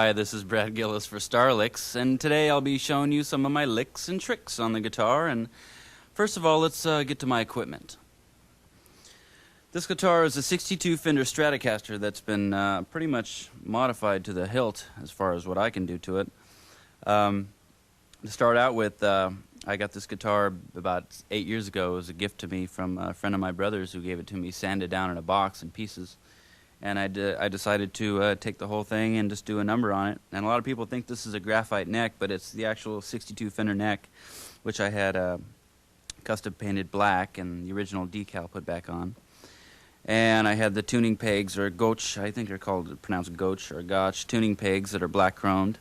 Hi, this is Brad Gillis for Star Licks, and today I'll be showing you some of my licks and tricks on the guitar. And first of all, let's get to my equipment. This guitar is a 62 Fender Stratocaster that's been pretty much modified to the hilt as far as what I can do to it. To start out with, I got this guitar about 8 years ago. It was a gift to me from a friend of my brother's who gave it to me sanded down in a box in pieces. And I decided to take the whole thing and just do a number on it. And a lot of people think this is a graphite neck, but it's the actual 62 Fender neck, which I had custom painted black and the original decal put back on. And I had the tuning pegs, or gotch, I think they're pronounced gotch or gotch, tuning pegs that are black chromed.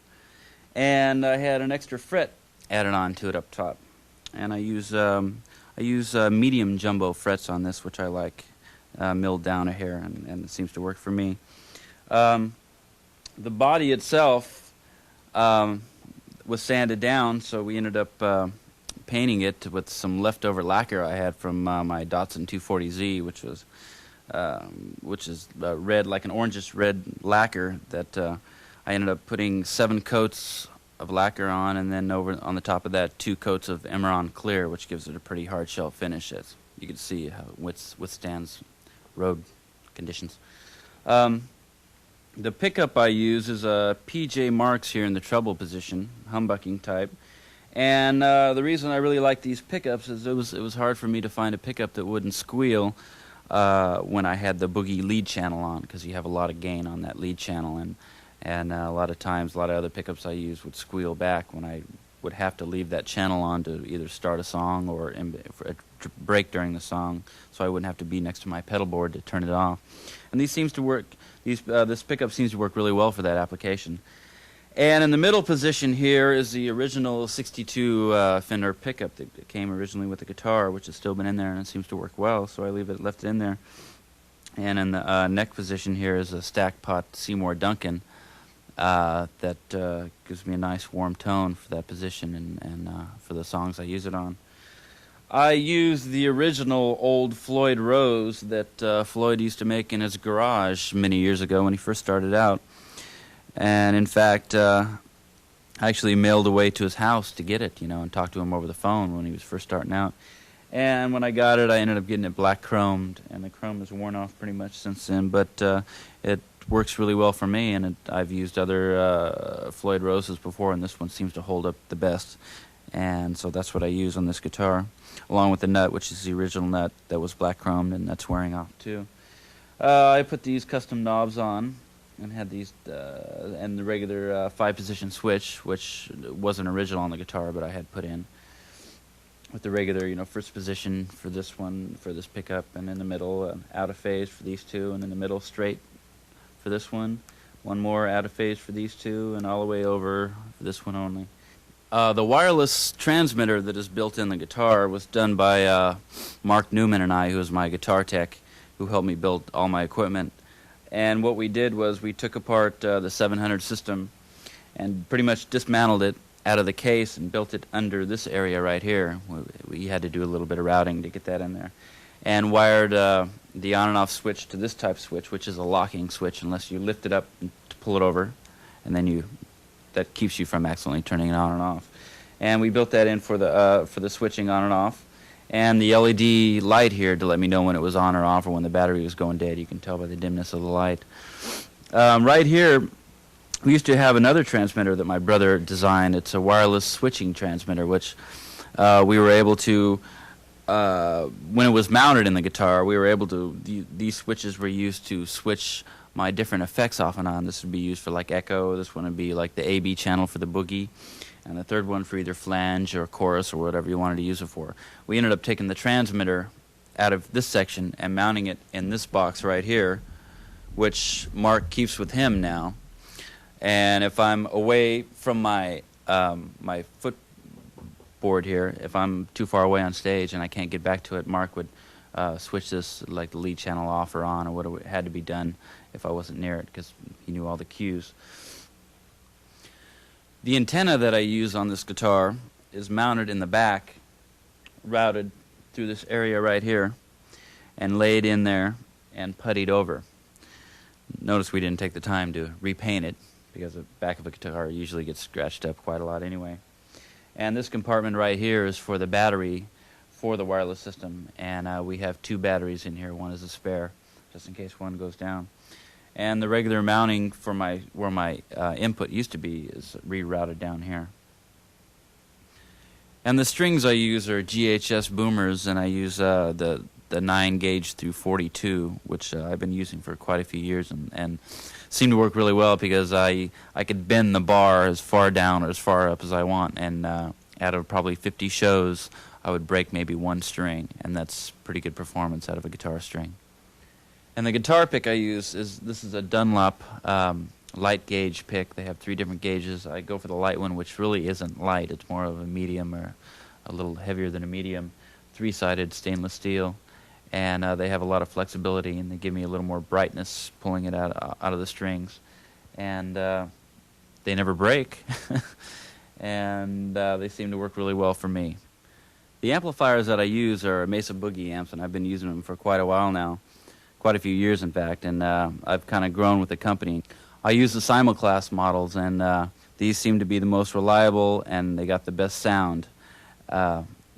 And I had an extra fret added on to it up top. And I use medium jumbo frets on this, which I like. Milled down a hair, and it seems to work for me. The body itself was sanded down, so we ended up painting it with some leftover lacquer I had from my Datsun 240Z, which is red, like an orangish red lacquer that I ended up putting 7 coats of lacquer on, and then over on the top of that 2 coats of Emerald clear, which gives it a pretty hard shell finish. As you can see how it withstands road conditions. The pickup I use is a PJ Marks here in the treble position, humbucking type. And the reason I really like these pickups is it was hard for me to find a pickup that wouldn't squeal when I had the boogie lead channel on, because you have a lot of gain on that lead channel, and a lot of times a lot of other pickups I use would squeal back when I would have to leave that channel on to either start a song or for a break during the song, so I wouldn't have to be next to my pedal board to turn it off. And these seems to work. This pickup seems to work really well for that application. And in the middle position here is the original 62 Fender pickup that came originally with the guitar, which has still been in there and it seems to work well, so I left it in there. And in the neck position here is a stack pot Seymour Duncan that gives me a nice warm tone for that position and for the songs I use it on. I use the original old Floyd Rose that Floyd used to make in his garage many years ago when he first started out. And in fact, I actually mailed away to his house to get it, and talked to him over the phone when he was first starting out. And when I got it, I ended up getting it black chromed, and the chrome has worn off pretty much since then, but it works really well for me, and I've used other Floyd Roses before, and this one seems to hold up the best. And so that's what I use on this guitar, along with the nut, which is the original nut that was black chromed, and that's wearing off too. I put these custom knobs on and had these and the regular 5-position switch, which wasn't original on the guitar, but I had put in with the regular, first position for this one, for this pickup, and in the middle, out of phase for these two, and in the middle straight for this one more out of phase for these two, and all the way over for this one only. The wireless transmitter that is built in the guitar was done by Mark Newman and I, who is my guitar tech, who helped me build all my equipment. And what we did was we took apart the 700 system and pretty much dismantled it out of the case and built it under this area right here. We had to do a little bit of routing to get that in there. And wired the on and off switch to this type switch, which is a locking switch unless you lift it up to pull it over, and then that keeps you from accidentally turning it on and off. And we built that in for the switching on and off, and the LED light here to let me know when it was on or off or when the battery was going dead. You can tell by the dimness of the light. Right here, we used to have another transmitter that my brother designed. It's a wireless switching transmitter, which we were able to, when it was mounted in the guitar, we were able to, these switches were used to switch my different effects off and on. This would be used for like echo, this one would be like the AB channel for the boogie, and the third one for either flange or chorus or whatever you wanted to use it for. We ended up taking the transmitter out of this section and mounting it in this box right here, which Mark keeps with him now. And if I'm away from my my footboard here, if I'm too far away on stage and I can't get back to it, Mark would switch this, like the lead channel off or on, or what had to be done if I wasn't near it, because he knew all the cues. The antenna that I use on this guitar is mounted in the back, routed through this area right here, and laid in there and puttied over. Notice we didn't take the time to repaint it, because the back of a guitar usually gets scratched up quite a lot anyway. And this compartment right here is for the battery for the wireless system, and we have 2 batteries in here. One is a spare, just in case one goes down. And the regular mounting for where my input used to be is rerouted down here. And the strings I use are GHS boomers, and I use the 9 gauge through 42, which I've been using for quite a few years, and seem to work really well because I could bend the bar as far down or as far up as I want, and out of probably 50 shows, I would break maybe 1 string, and that's pretty good performance out of a guitar string. And the guitar pick I use this is a Dunlop light gauge pick. They have 3 different gauges. I go for the light one, which really isn't light. It's more of a medium, or a little heavier than a medium, 3-sided stainless steel. And they have a lot of flexibility, and they give me a little more brightness pulling it out of the strings. And they never break, and they seem to work really well for me. The amplifiers that I use are Mesa Boogie amps, and I've been using them for quite a while now, quite a few years in fact, and I've kind of grown with the company. I use the Simulclass models, and these seem to be the most reliable, and they got the best sound.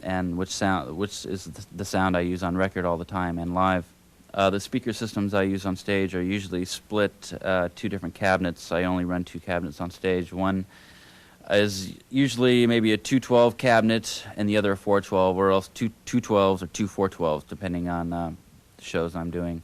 And which is the sound I use on record all the time and live. The speaker systems I use on stage are usually split 2 different cabinets. I only run 2 cabinets on stage. One is usually maybe a 212 cabinet, and the other a 412, or else 2 212s or 2 412s, depending on the shows I'm doing.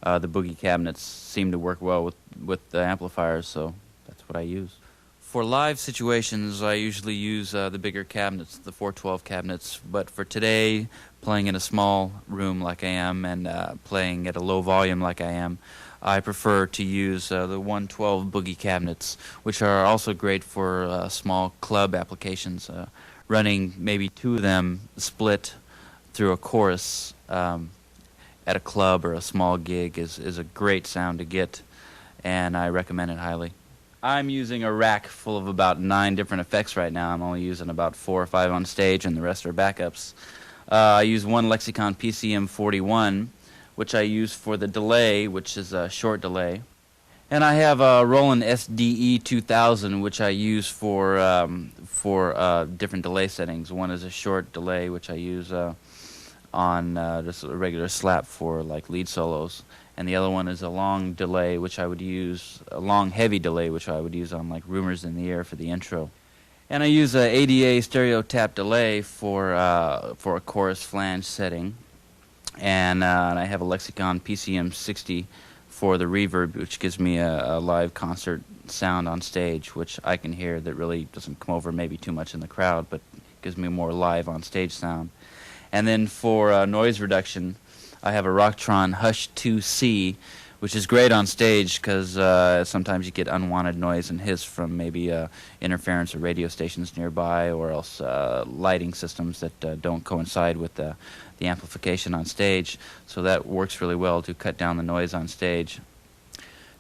The Boogie cabinets seem to work well with the amplifiers, so that's what I use. For live situations, I usually use the bigger cabinets, the 412 cabinets, but for today, playing in a small room like I am, and playing at a low volume like I am, I prefer to use the 112 Boogie cabinets, which are also great for small club applications. Running maybe 2 of them split through a chorus at a club or a small gig is a great sound to get, and I recommend it highly. I'm using a rack full of about 9 different effects right now. I'm only using about 4 or 5 on stage, and the rest are backups. I use one Lexicon PCM41, which I use for the delay, which is a short delay. And I have a Roland SDE 2000, which I use for different delay settings. One is a short delay, which I use on just a regular slap for like lead solos. And the other one is a long delay, which I would use, a long heavy delay, which I would use on like Rumors in the Air for the intro. And I use a ADA stereo tap delay for a chorus flange setting. And I have a Lexicon PCM60 for the reverb, which gives me a live concert sound on stage, which I can hear that really doesn't come over maybe too much in the crowd, but gives me more live on stage sound. And then for noise reduction, I have a Rocktron Hush 2C, which is great on stage because sometimes you get unwanted noise and hiss from maybe interference of radio stations nearby, or else lighting systems that don't coincide with the amplification on stage. So that works really well to cut down the noise on stage.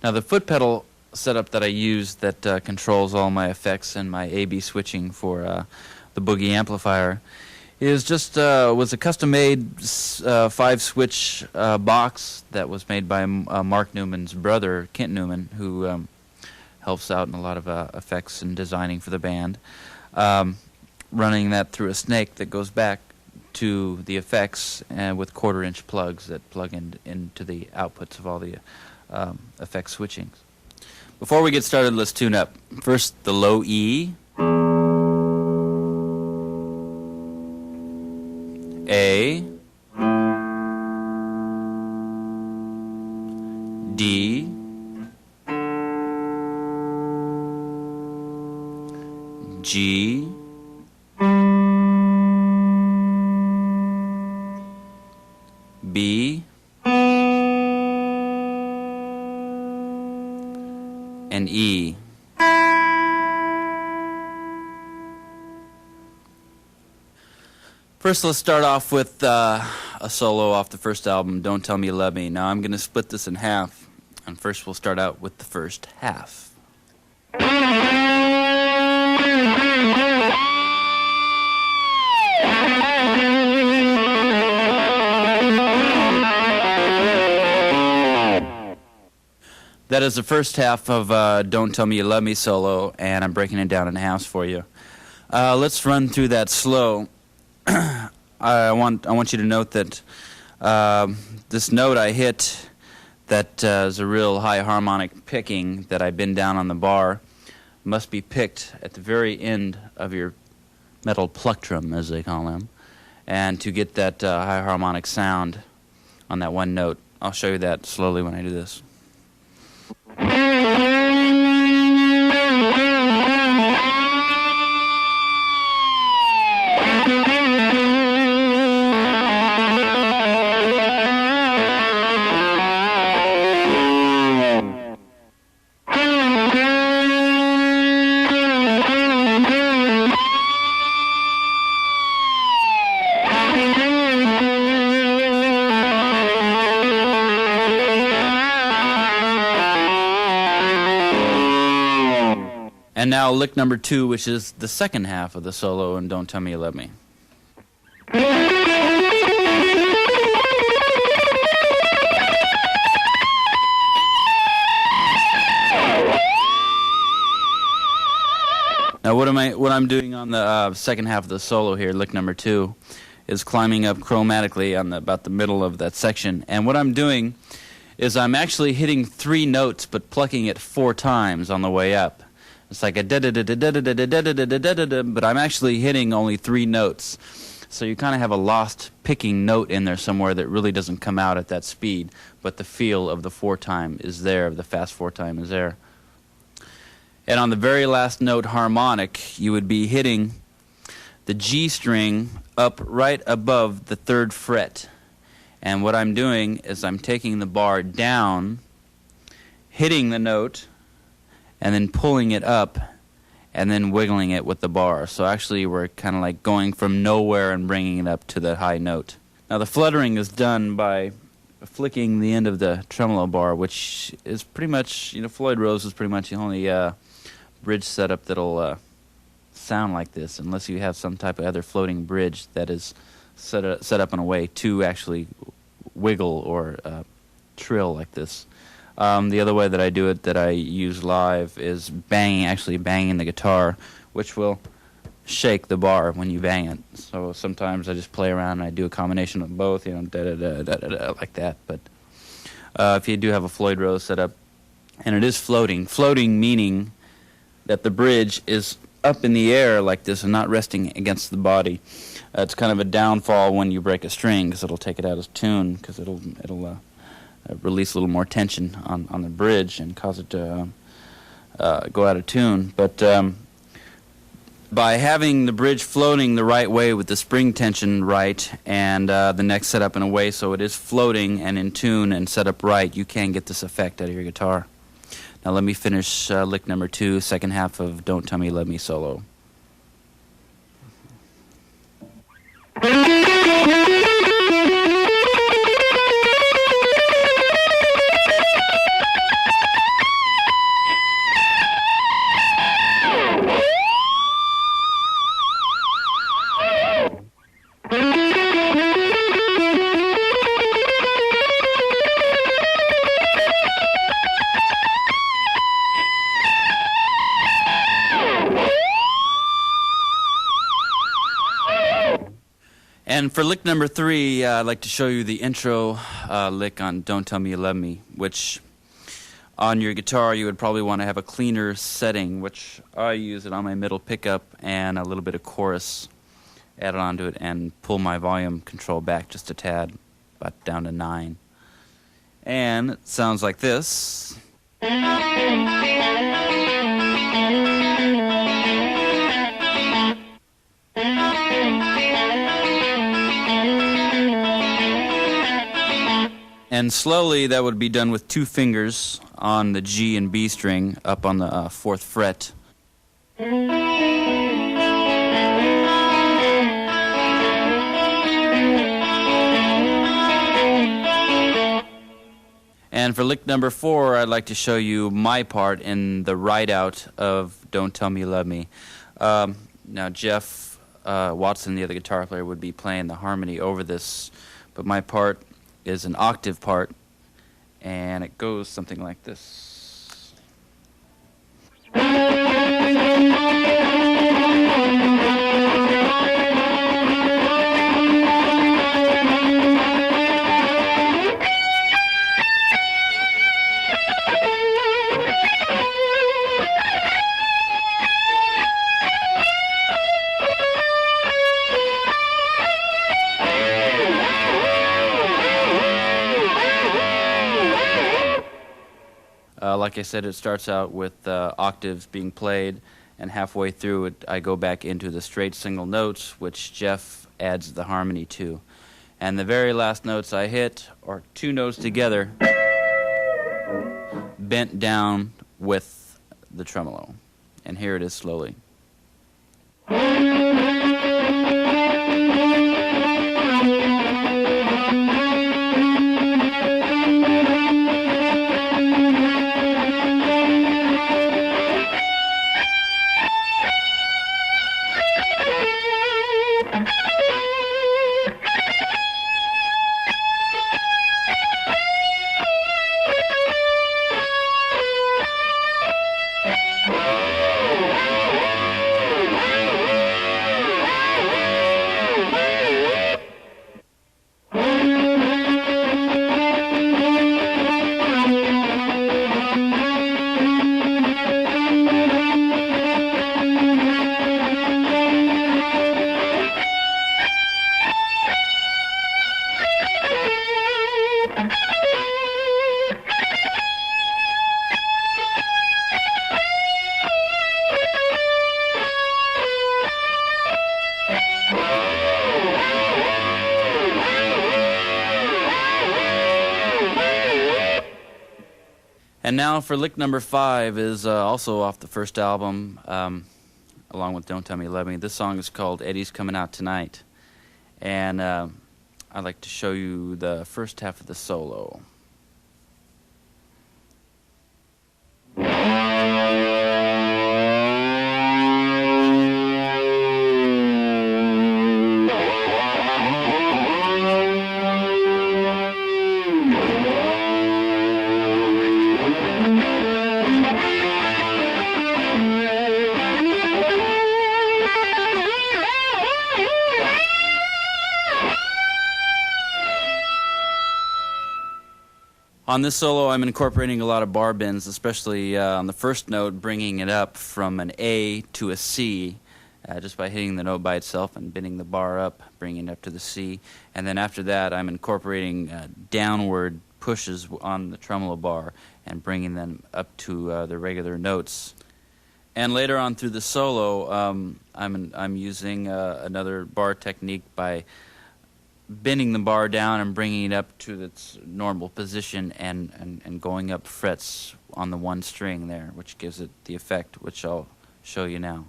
Now the foot pedal setup that I use that controls all my effects and my A/B switching for the Boogie amplifier is just was a custom-made 5-switch box that was made by Mark Newman's brother, Kent Newman, who helps out in a lot of effects and designing for the band. Running that through a snake that goes back to the effects, and with 1/4-inch plugs that plug into the outputs of all the effect switchings. Before we get started, let's tune up. First, the low E, A, D, G, B, and E. First, let's start off with a solo off the first album, Don't Tell Me You Love Me. Now, I'm going to split this in half, and first we'll start out with the first half. That is the first half of Don't Tell Me You Love Me solo, and I'm breaking it down in halves for you. Let's run through that slow. I want you to note that this note I hit that is a real high harmonic picking that I bend down on the bar must be picked at the very end of your metal plectrum, as they call them, and to get that high harmonic sound on that one note. I'll show you that slowly when I do this. And now lick number 2, which is the second half of the solo in Don't Tell Me You Love Me. Now what I'm doing on the second half of the solo here, lick number 2, is climbing up chromatically on about the middle of that section. And what I'm doing is I'm actually hitting 3 notes but plucking it 4 times on the way up. It's like a da-da-da-da-da-da-da-da-da-da-da-da, but I'm actually hitting only 3 notes. So you kind of have a lost picking note in there somewhere that really doesn't come out at that speed, but the feel of the 4 time is there, the fast 4 time is there. And on the very last note harmonic, you would be hitting the G string up right above the 3rd fret. And what I'm doing is I'm taking the bar down, hitting the note, and then pulling it up, and then wiggling it with the bar. So actually we're kind of like going from nowhere and bringing it up to the high note. Now the fluttering is done by flicking the end of the tremolo bar, which is pretty much, Floyd Rose is pretty much the only bridge setup that'll sound like this, unless you have some type of other floating bridge that is set up in a way to actually wiggle or trill like this. The other way that I do it, that I use live, is actually banging the guitar, which will shake the bar when you bang it. So sometimes I just play around and I do a combination of both, da-da-da-da-da-da, like that. But if you do have a Floyd Rose setup, and it is floating meaning that the bridge is up in the air like this and not resting against the body. It's kind of a downfall when you break a string, because it'll take it out of tune, because it'll release a little more tension on the bridge and cause it to go out of tune. But by having the bridge floating the right way with the spring tension right and the neck set up in a way so it is floating and in tune and set up right, you can get this effect out of your guitar. Now let me finish lick number 2, second half of Don't Tell Me You Love Me solo. And for lick number 3, I'd like to show you the intro lick on Don't Tell Me You Love Me, which on your guitar you would probably want to have a cleaner setting, which I use it on my middle pickup and a little bit of chorus added onto it, and pull my volume control back just a tad, about down to 9. And it sounds like this. And slowly that would be done with 2 fingers on the G and B string up on the 4th fret. And for lick number 4, I'd like to show you my part in the ride out of Don't Tell Me You Love Me. Now Jeff Watson, the other guitar player, would be playing the harmony over this, but my part is an octave part, and it goes something like this. Like I said, it starts out with octaves being played, and halfway through it, I go back into the straight single notes, which Jeff adds the harmony to. And the very last notes I hit are two notes together, bent down with the tremolo. And here it is slowly. And now for lick number 5 is also off the first album, along with Don't Tell Me You Love Me. This song is called Eddie's Coming Out Tonight. And I'd like to show you the first half of the solo. On this solo, I'm incorporating a lot of bar bends, especially on the first note, bringing it up from an A to a C, just by hitting the note by itself and bending the bar up, bringing it up to the C. And then after that, I'm incorporating downward pushes on the tremolo bar and bringing them up to the regular notes. And later on through the solo, I'm using another bar technique by bending the bar down and bringing it up to its normal position and going up frets on the one string there, which gives it the effect which I'll show you now.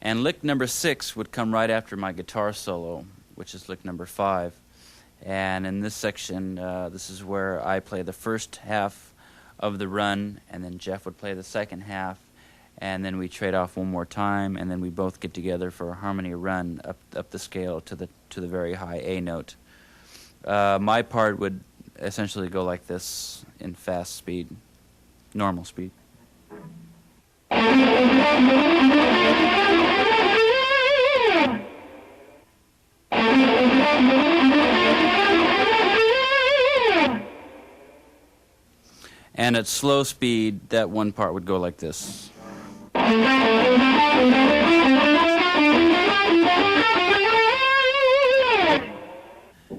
And lick number 6 would come right after my guitar solo, which is lick number 5. And in this section, this is where I play the first half of the run, and then Jeff would play the second half, and then we trade off one more time, and then we both get together for a harmony run up the scale to the very high A note. My part would essentially go like this in fast speed, normal speed. And at slow speed, that one part would go like this.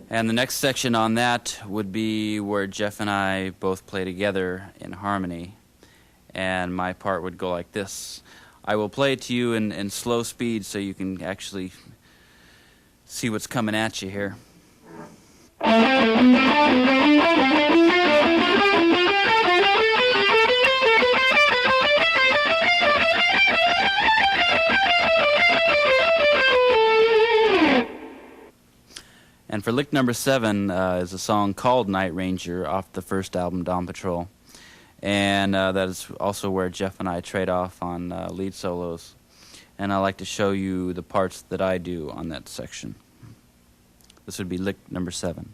And the next section on that would be where Jeff and I both play together in harmony. And my part would go like this. I will play it to you in slow speed so you can actually see what's coming at you here. for lick number 7 is a song called Night Ranger off the first album, Dawn Patrol. And that is also where Jeff and I trade off on lead solos. And I like to show you the parts that I do on that section. This would be lick number 7.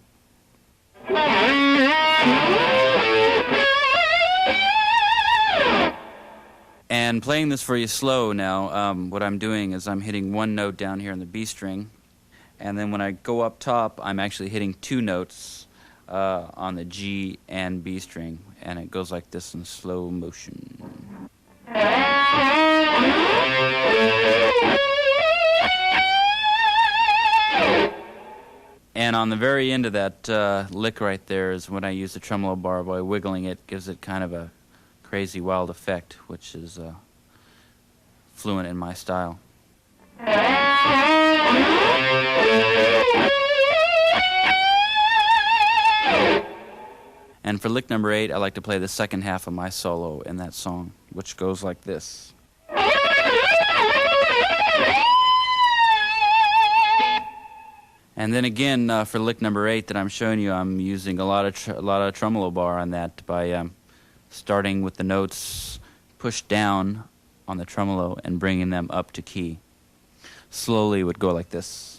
And playing this for you slow now, what I'm doing is I'm hitting one note down here on the B string, and then when I go up top, I'm actually hitting 2 notes on the G and B string, and it goes like this in slow motion. And on the very end of that lick right there is when I use the tremolo bar by wiggling it, gives it kind of a crazy wild effect, which is fluent in my style. And for lick number 8, I like to play the second half of my solo in that song, which goes like this. And then again, for lick number 8 that I'm showing you, I'm using a lot of tremolo bar on that by starting with the notes pushed down on the tremolo and bringing them up to key. Slowly it would go like this.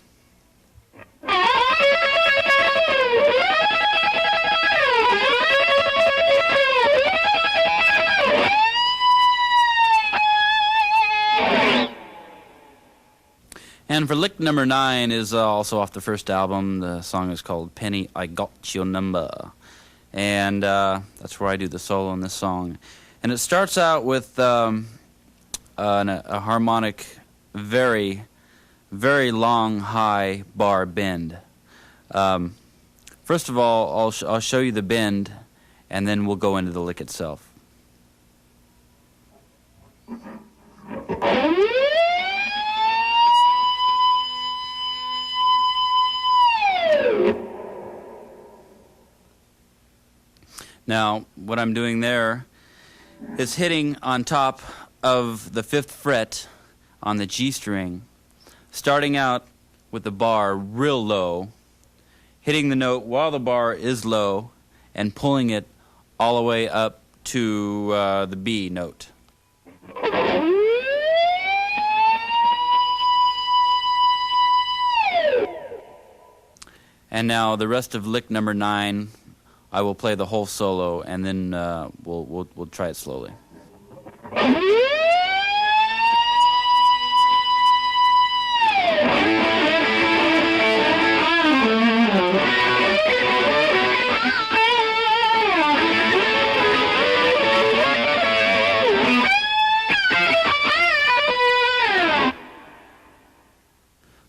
And for lick number 9 is also off the first album. The song is called Penny, I Got Your Number. And that's where I do the solo in this song. And it starts out with a harmonic, very, very long, high bar bend. First of all, I'll show you the bend, and then we'll go into the lick itself. Now, what I'm doing there is hitting on top of the 5th fret on the G string, starting out with the bar real low, hitting the note while the bar is low, and pulling it all the way up to the B note. And now the rest of lick number 9, I will play the whole solo, and then we'll try it slowly.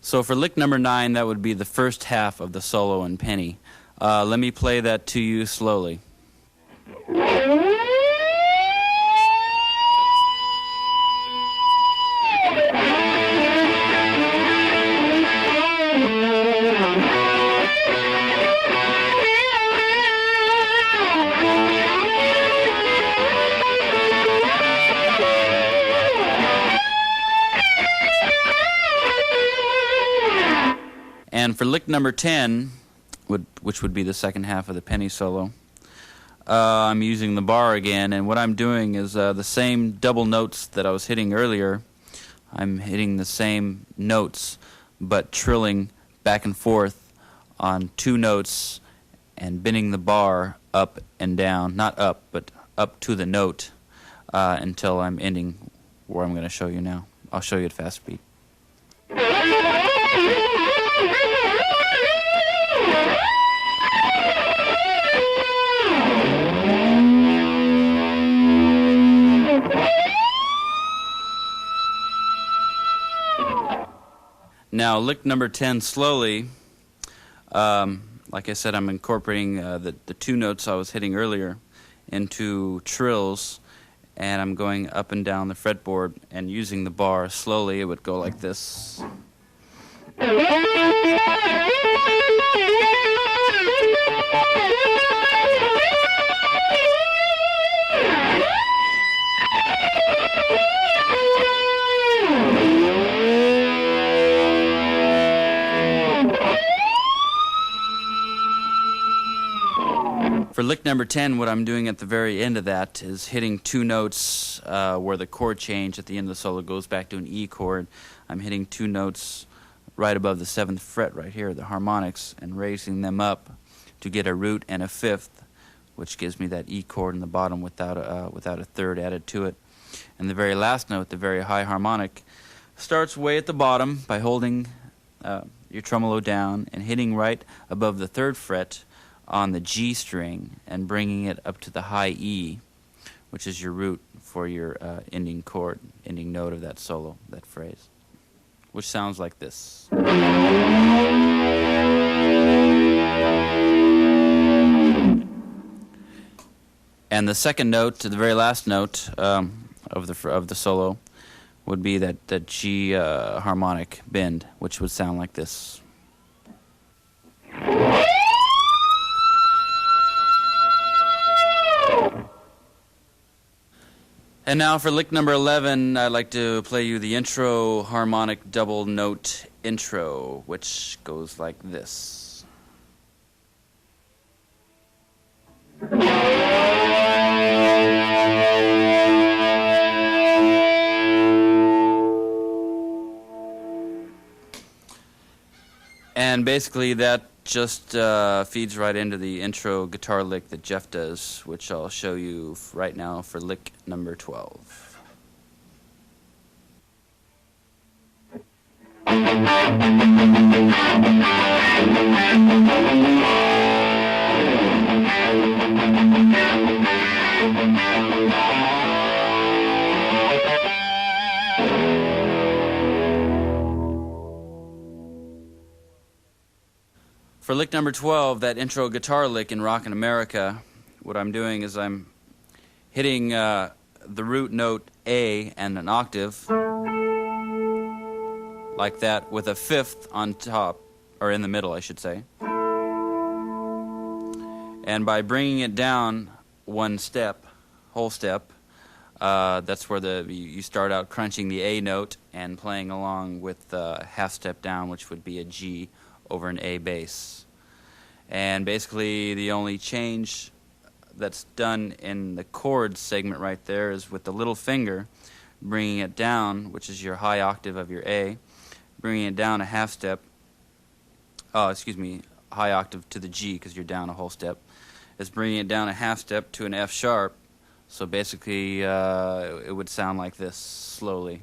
So for lick number 9, that would be the first half of the solo in Penny. Let me play that to you slowly. And for lick number 10, which would be the second half of the Penny solo, I'm using the bar again, and what I'm doing is the same double notes that I was hitting earlier. I'm hitting the same notes, but trilling back and forth on 2 notes and bending the bar up and down, not up, but up to the note until I'm ending where I'm going to show you now. I'll show you at fast speed. Now, lick number 10 slowly. Like I said, I'm incorporating the 2 notes I was hitting earlier into trills, and I'm going up and down the fretboard and using the bar slowly. It would go like this. lick number 10, what I'm doing at the very end of that is hitting two notes where the chord change at the end of the solo goes back to an E chord. I'm hitting two notes right above the 7th fret right here, the harmonics, and raising them up to get a root and a fifth, which gives me that E chord in the bottom without a third added to it. And the very last note, the very high harmonic, starts way at the bottom by holding your tremolo down and hitting right above the 3rd fret on the G string and bringing it up to the high E, which is your root for your ending chord, ending note of that solo, that phrase, which sounds like this. And the second note, the very last note of the solo, would be that G harmonic bend, which would sound like this. And now for lick number 11, I'd like to play you the intro harmonic double note intro, which goes like this. And basically that just feeds right into the intro guitar lick that Jeff does, which I'll show you right now for lick number 12. For lick number 12, that intro guitar lick in Rockin' America, what I'm doing is I'm hitting the root note A and an octave, like that, with a fifth on top, or in the middle, I should say. And by bringing it down one step, whole step, that's where you start out crunching the A note and playing along with half step down, which would be a G over an A bass. And basically the only change that's done in the chord segment right there is with the little finger bringing it down, which is your high octave of your A, bringing it down a half step, high octave to the G because you're down a whole step, is bringing it down a half step to an F sharp. So basically it would sound like this slowly.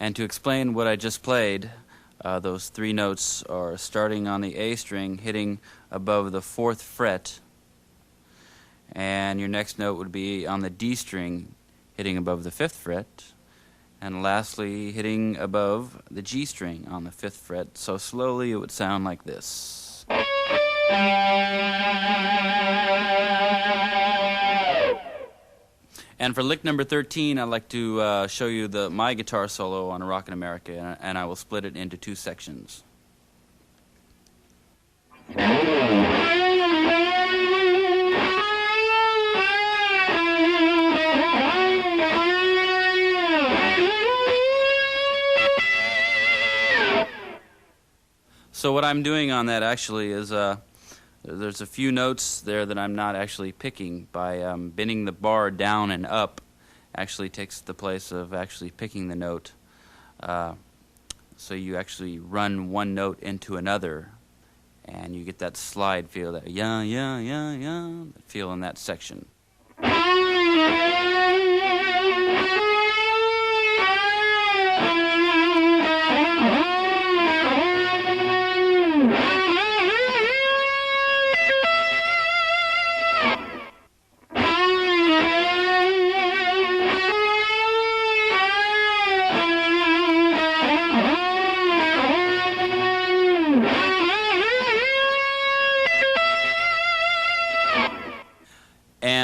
And to explain what I just played, those three notes are starting on the A string, hitting above the 4th fret, and your next note would be on the D string, hitting above the 5th fret, and lastly hitting above the G string on the 5th fret. So slowly it would sound like this. And for lick number 13, I'd like to show you my guitar solo on Rockin' America, and I will split it into two sections. So what I'm doing on that actually is there's a few notes there that I'm not actually picking. By bending the bar down and up actually takes the place of actually picking the note. So you actually run one note into another, and you get that slide feel, that feel in that section.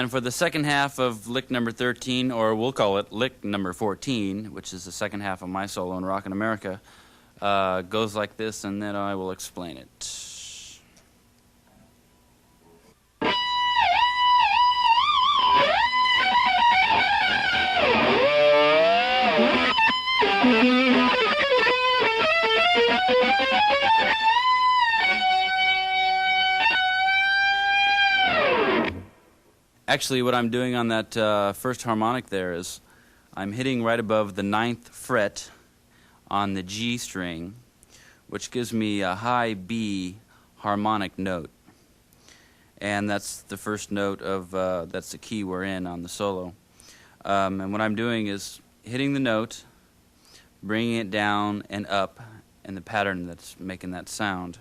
And for the second half of lick number 13, or we'll call it lick number 14, which is the second half of my solo in Rockin' America, goes like this, and then I will explain it. Actually, what I'm doing on that first harmonic there is I'm hitting right above the 9th fret on the G string, which gives me a high B harmonic note. And that's the first note of, that's the key we're in on the solo. And what I'm doing is hitting the note, bringing it down and up in the pattern that's making that sound.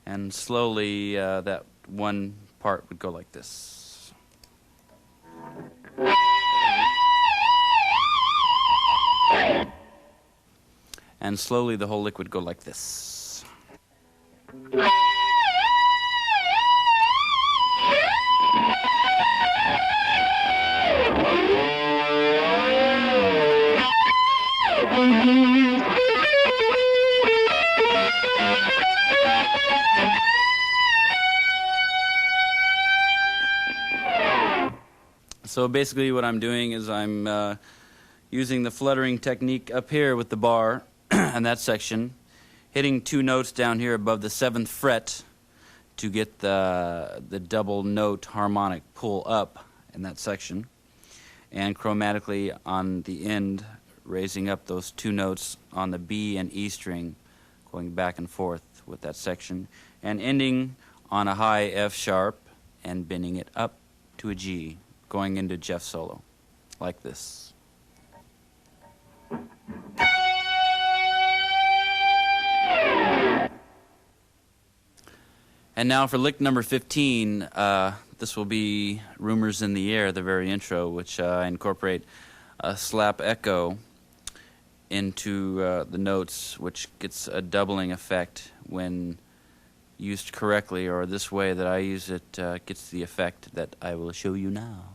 And slowly that one part would go like this. And slowly the whole lick would go like this. So basically what I'm doing is I'm using the fluttering technique up here with the bar and that section, hitting 2 notes down here above the 7th fret to get the double note harmonic pull up in that section, and chromatically on the end raising up those 2 notes on the B and E string, going back and forth with that section, and ending on a high F sharp and bending it up to a G, going into Jeff's solo, like this. And now for lick number 15, this will be Rumors in the Air, the very intro, which I incorporate a slap echo into the notes, which gets a doubling effect when used correctly, or this way that I use it gets the effect that I will show you now.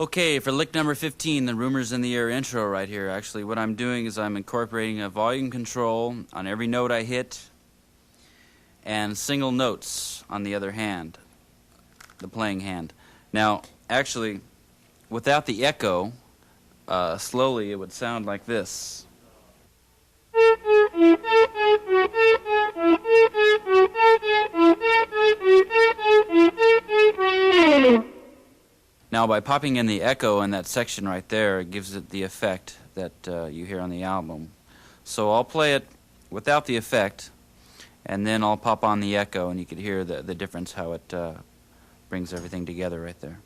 Okay, for lick number 15, the Rumors in the Air intro right here, actually what I'm doing is I'm incorporating a volume control on every note I hit and single notes on the other hand, the playing hand. Now, actually, without the echo, slowly it would sound like this. Now, by popping in the echo in that section right there, it gives it the effect that you hear on the album. So I'll play it without the effect, and then I'll pop on the echo, and you can hear the difference, how it brings everything together right there.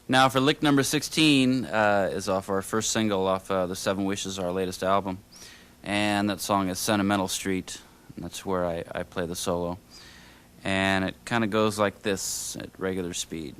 Now for lick number 16 is off our first single off the 7 Wishes, our latest album. And that song is Sentimental Street, and that's where I play the solo. And it kind of goes like this at regular speed.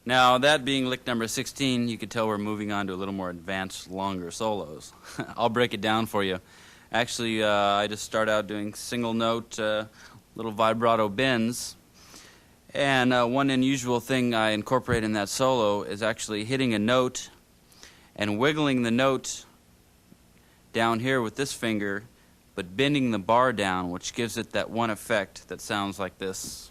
Now, that being lick number 16, you can tell we're moving on to a little more advanced, longer solos. I'll break it down for you. Actually, I just start out doing single note, little vibrato bends, And one unusual thing I incorporate in that solo is actually hitting a note and wiggling the note down here with this finger, but bending the bar down, which gives it that one effect that sounds like this.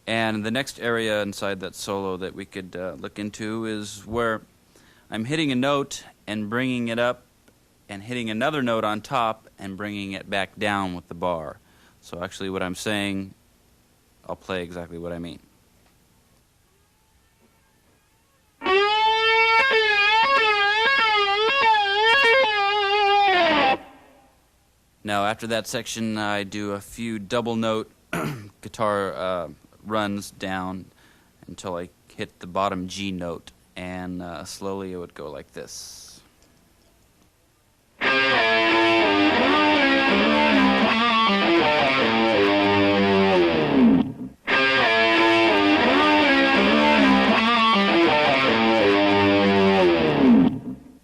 And the next area inside that solo that we could look into is where I'm hitting a note and bringing it up and hitting another note on top and bringing it back down with the bar. So actually what I'm saying, I'll play exactly what I mean. Now after that section I do a few double note guitar runs down until I hit the bottom G note, and slowly it would go like this.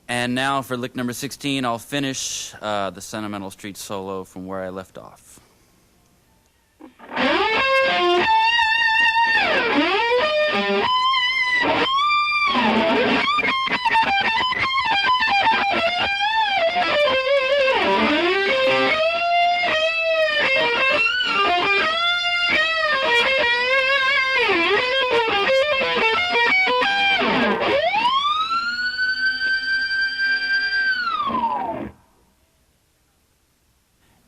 And now for lick number 16, I'll finish the Sentimental Street solo from where I left off.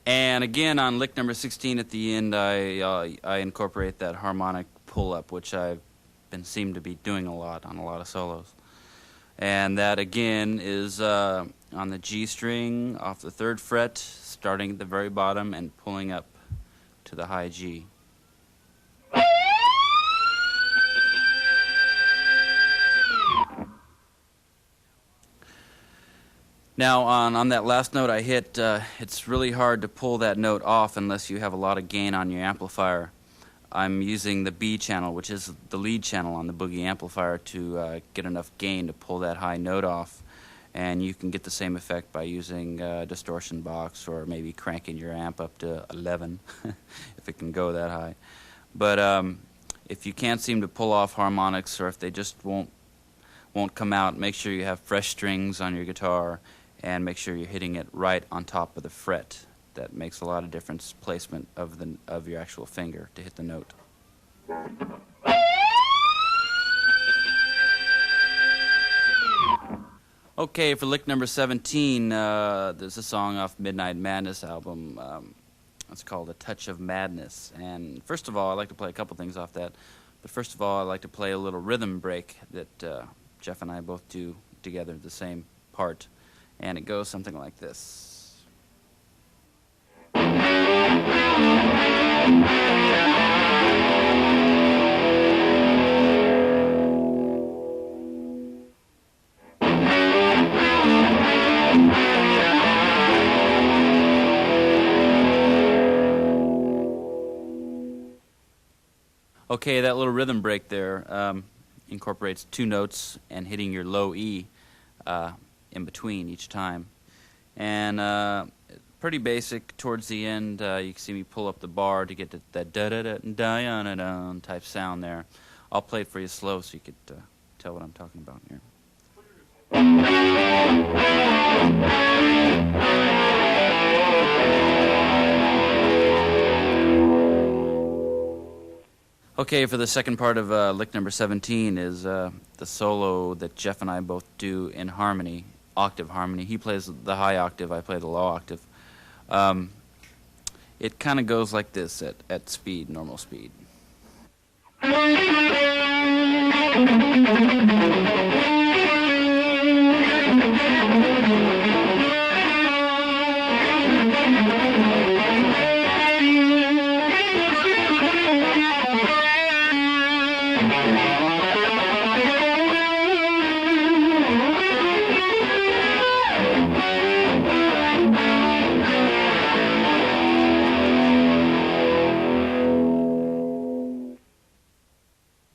And again, on lick number 16 at the end, I incorporate that harmonic pull-up, which I've been seemed to be doing a lot on a lot of solos. And that, again, is on the G string off the 3rd fret, starting at the very bottom and pulling up to the high G. Now, on that last note I hit, it's really hard to pull that note off unless you have a lot of gain on your amplifier. I'm using the B channel, which is the lead channel on the Boogie amplifier, to get enough gain to pull that high note off. And you can get the same effect by using a distortion box or maybe cranking your amp up to 11 if it can go that high. But if you can't seem to pull off harmonics, or if they just won't come out, make sure you have fresh strings on your guitar and make sure you're hitting it right on top of the fret. That makes a lot of difference, placement of your actual finger to hit the note. Okay, for lick number 17, there's a song off Midnight Madness album. It's called A Touch of Madness. And first of all, I'd like to play a couple things off that. But first of all, I'd like to play a little rhythm break that Jeff and I both do together, the same part. And it goes something like this. Okay, that little rhythm break there incorporates 2 notes and hitting your low E in between each time. And pretty basic. Towards the end, you can see me pull up the bar to get that da-da-da-da-da-da type sound there. I'll play it for you slow so you could tell what I'm talking about here. Okay, for the second part of lick number 17 is the solo that Jeff and I both do in harmony, octave harmony. He plays the high octave, I play the low octave. It kind of goes like this at speed, normal speed.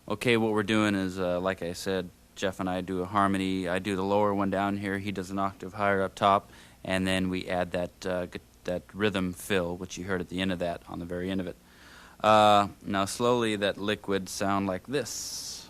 Okay, what we're doing is, like I said, Jeff and I do a harmony. I do the lower one down here, he does an octave higher up top, and then we add that rhythm fill, which you heard at the end of that, on the very end of it. Now slowly that lick would sound like this.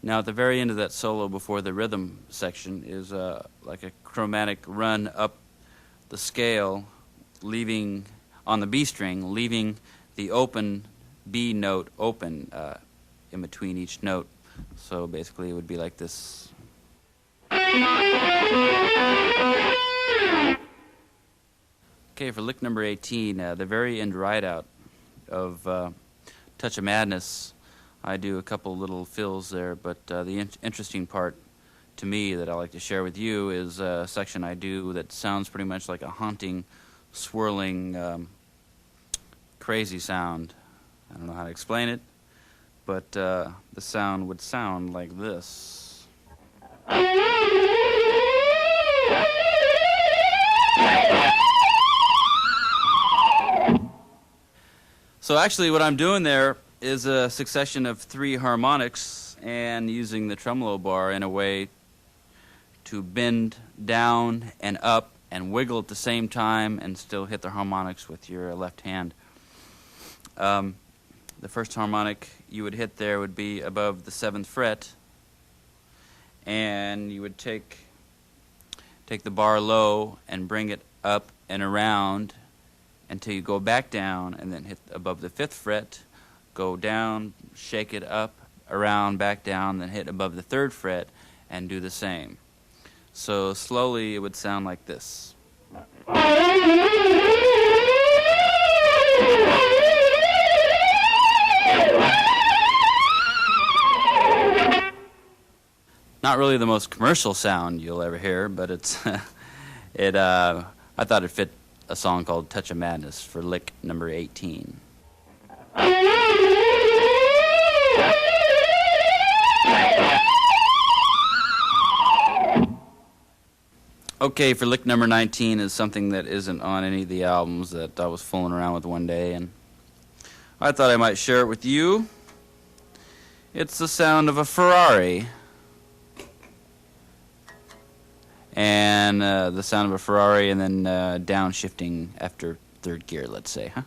Now at the very end of that solo before the rhythm section is like a chromatic run up the scale, leaving on the B string, leaving the open B note open in between each note. So basically it would be like this. Okay, for lick number 18, the very end ride out of Touch of Madness, I do a couple little fills there, but the interesting part to me that I like to share with you is a section I do that sounds pretty much like a haunting, swirling, crazy sound. I don't know how to explain it, but the sound would sound like this. So actually what I'm doing there is a succession of 3 harmonics and using the tremolo bar in a way to bend down and up and wiggle at the same time and still hit the harmonics with your left hand. The first harmonic you would hit there would be above the 7th fret, and you would take the bar low and bring it up and around until you go back down, and then hit above the 5th fret, go down, shake it up, around, back down, then hit above the 3rd fret, and do the same. So slowly it would sound like this. Not really the most commercial sound you'll ever hear, but it's I thought it fit a song called Touch of Madness for lick number 18. Okay, for lick number 19 is something that isn't on any of the albums that I was fooling around with one day, and I thought I might share it with you. It's the sound of a Ferrari. And the sound of a Ferrari, and then downshifting after 3rd gear, let's say, huh?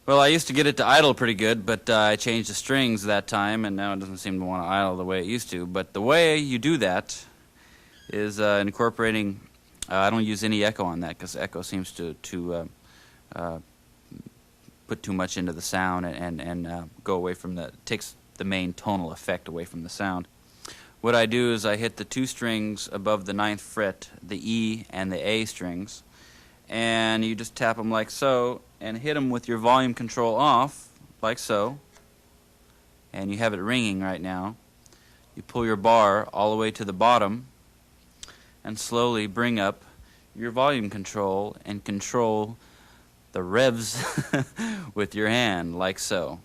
Well, I used to get it to idle pretty good, but I changed the strings that time, and now it doesn't seem to want to idle the way it used to. But the way you do that is incorporating... I don't use any echo on that because echo seems to put too much into the sound and go away from takes the main tonal effect away from the sound. What I do is I hit the 2 strings above the 9th fret, the E and the A strings, and you just tap them like so and hit them with your volume control off like so, and you have it ringing right now. You pull your bar all the way to the bottom and slowly bring up your volume control and control the revs with your hand, like so.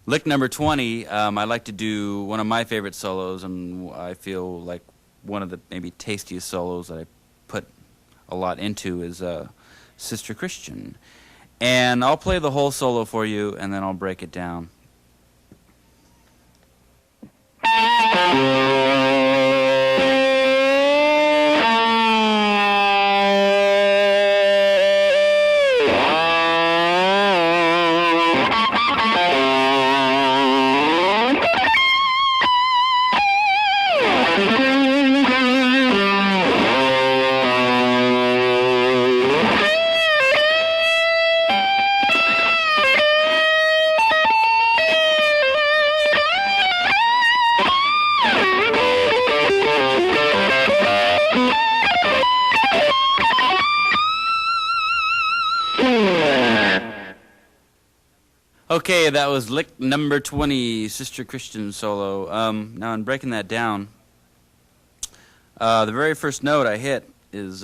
Lick number 20, I like to do one of my favorite solos, and I feel like one of the maybe tastiest solos that I put a lot into is Sister Christian. And I'll play the whole solo for you, and then I'll break it down. Okay, that was lick number 20, Sister Christian solo. Now in breaking that down, the very first note I hit is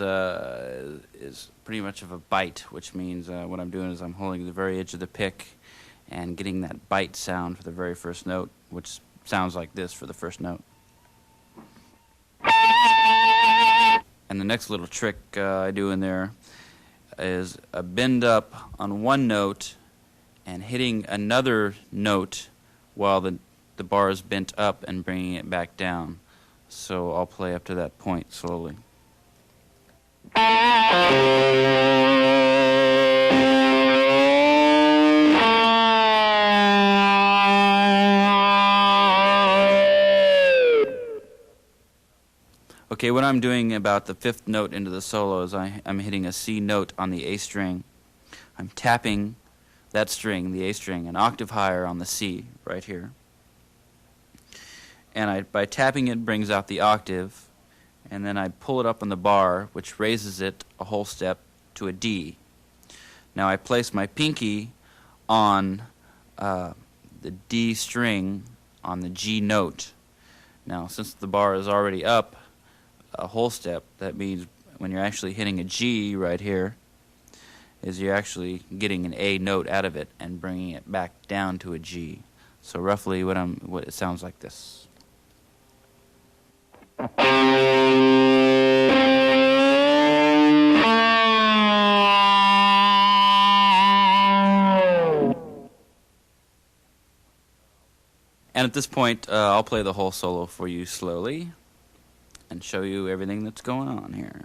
pretty much of a bite, which means what I'm doing is I'm holding the very edge of the pick and getting that bite sound for the very first note, which sounds like this for the first note. And the next little trick I do in there is a bend up on one note and hitting another note while the bar is bent up and bringing it back down. So I'll play up to that point slowly. Okay, what I'm doing about the fifth note into the solo is I'm hitting a C note on the A string. I'm tapping that string, the A string, an octave higher on the C right here. And by tapping it brings out the octave, and then I pull it up on the bar, which raises it a whole step to a D. Now I place my pinky on the D string on the G note. Now since the bar is already up a whole step, that means when you're actually hitting a G right here, is you're actually getting an A note out of it and bringing it back down to a G. So roughly what it sounds like this. And at this point, I'll play the whole solo for you slowly and show you everything that's going on here.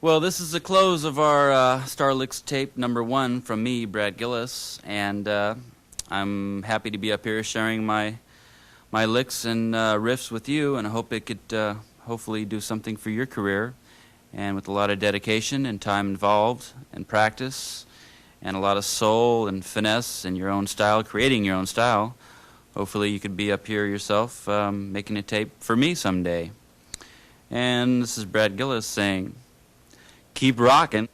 Well, this is the close of our Star Licks tape number 1 from me, Brad Gillis, and I'm happy to be up here sharing my licks and riffs with you, and I hope it could hopefully do something for your career. And with a lot of dedication and time involved and practice and a lot of soul and finesse in your own style, creating your own style, hopefully you could be up here yourself making a tape for me someday. And this is Brad Gillis saying, keep rocking.